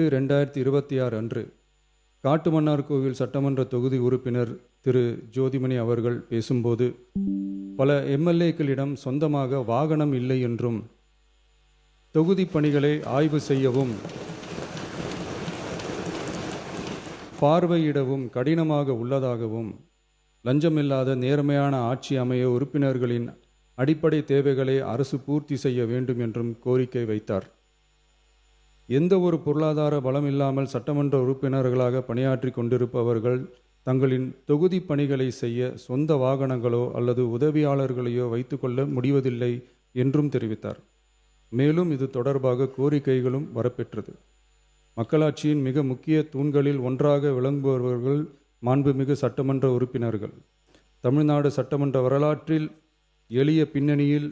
2026 அன்று காட்டுமன்னார்கோவில் சட்டமன்ற தொகுதி உறுப்பினர் திரு ஜோதிமணி அவர்கள் பேசும்போது, பல எம்எல்ஏக்களிடம் சொந்தமாக வாகனம் இல்லை என்றும், தொகுதி பணிகளை ஆய்வு செய்யவும் பார்வையிடவும் கடினமாக உள்ளதாகவும், லஞ்சமில்லாத நேர்மையான ஆட்சி அமைய உறுப்பினர்களின் அடிப்படை தேவைகளை அரசு பூர்த்தி செய்ய வேண்டும் என்றும் கோரிக்கை வைத்தார். எந்த ஒரு பொருளாதார பலம் இல்லாமல் சட்டமன்ற உறுப்பினர்களாக பணியாற்றி கொண்டிருப்பவர்கள் தங்களின் தொகுதி பணிகளை செய்ய சொந்த வாகனங்களோ அல்லது உதவியாளர்களையோ வைத்துக்கொள்ள முடிவதில்லை என்றும் தெரிவித்தார். மேலும் இது தொடர்பாக கோரிக்கைகளும் வரப்பெற்றது. மக்களாட்சியின் மிக முக்கிய தூண்களில் ஒன்றாக விளங்குபவர்கள் மாண்புமிகு சட்டமன்ற உறுப்பினர்கள். தமிழ்நாடு சட்டமன்ற வரலாற்றில் எளிய பின்னணியில்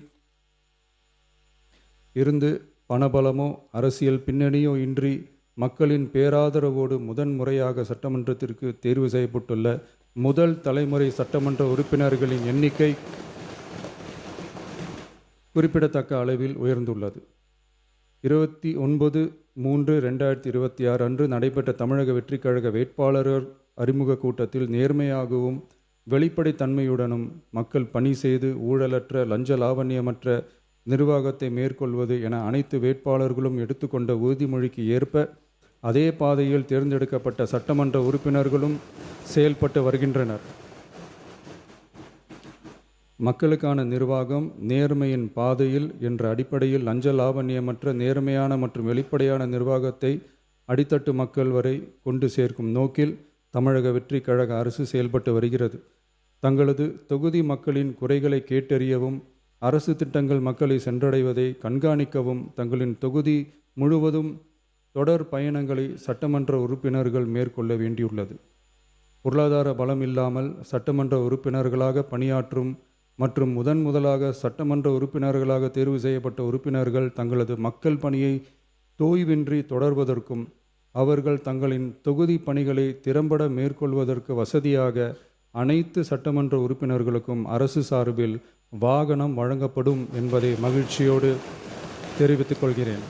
இருந்து பணபலமோ அரசியல் பின்னணியோ இன்றி மக்களின் பேராதரவோடு முதன்முறையாக சட்டமன்றத்திற்கு தேர்வு செய்யப்பட்டுள்ள முதல் தலைமுறை சட்டமன்ற உறுப்பினர்களின் எண்ணிக்கை குறிப்பிடத்தக்க அளவில் உயர்ந்துள்ளது. 29/3/2026 அன்று நடைபெற்ற தமிழக வெற்றிக் கழக வேட்பாளர் அறிமுக கூட்டத்தில் நேர்மையாகவும் வெளிப்படைத்தன்மையுடனும் மக்கள் பணி செய்து ஊழலற்ற லஞ்ச லாவண்யமற்ற நிர்வாகத்தை மேற்கொள்வது என அனைத்து வேட்பாளர்களும் எடுத்துக்கொண்ட உறுதிமொழிக்கு ஏற்ப அதே பாதையில் தேர்ந்தெடுக்கப்பட்ட சட்டமன்ற உறுப்பினர்களும் செயல்பட்டு வருகின்றனர். மக்களுக்கான நிர்வாகம் நேர்மையின் பாதையில் என்ற அடிப்படையில் லஞ்ச லாவண்யமற்ற நேர்மையான மற்றும் வெளிப்படையான நிர்வாகத்தை அடித்தட்டு மக்கள் வரை கொண்டு சேர்க்கும் நோக்கில் தமிழக வெற்றி கழக அரசு செயல்பட்டு வருகிறது. தங்களது தொகுதி மக்களின் குறைகளை கேட்டறியவும் அரசு திட்டங்கள் மக்களை சென்றடைவதை கண்காணிக்கவும் தங்களின் தொகுதி முழுவதும் தொடர் பயணங்களை சட்டமன்ற உறுப்பினர்கள் மேற்கொள்ள வேண்டியுள்ளது. பொருளாதார பலம் இல்லாமல் சட்டமன்ற உறுப்பினர்களாக பணியாற்றும் மற்றும் முதலாக சட்டமன்ற உறுப்பினர்களாக தேர்வு செய்யப்பட்ட உறுப்பினர்கள் தங்களது மக்கள் பணியை தோய்வின்றி தொடர்வதற்கும் அவர்கள் தங்களின் தொகுதி பணிகளை திறம்பட மேற்கொள்வதற்கு வசதியாக அனைத்து சட்டமன்ற உறுப்பினர்களுக்கும் அரசு சார்பில் வாகனம் வழங்கப்படும் என்பதை மகிழ்ச்சியோடு தெரிவித்துக் கொள்கிறேன்.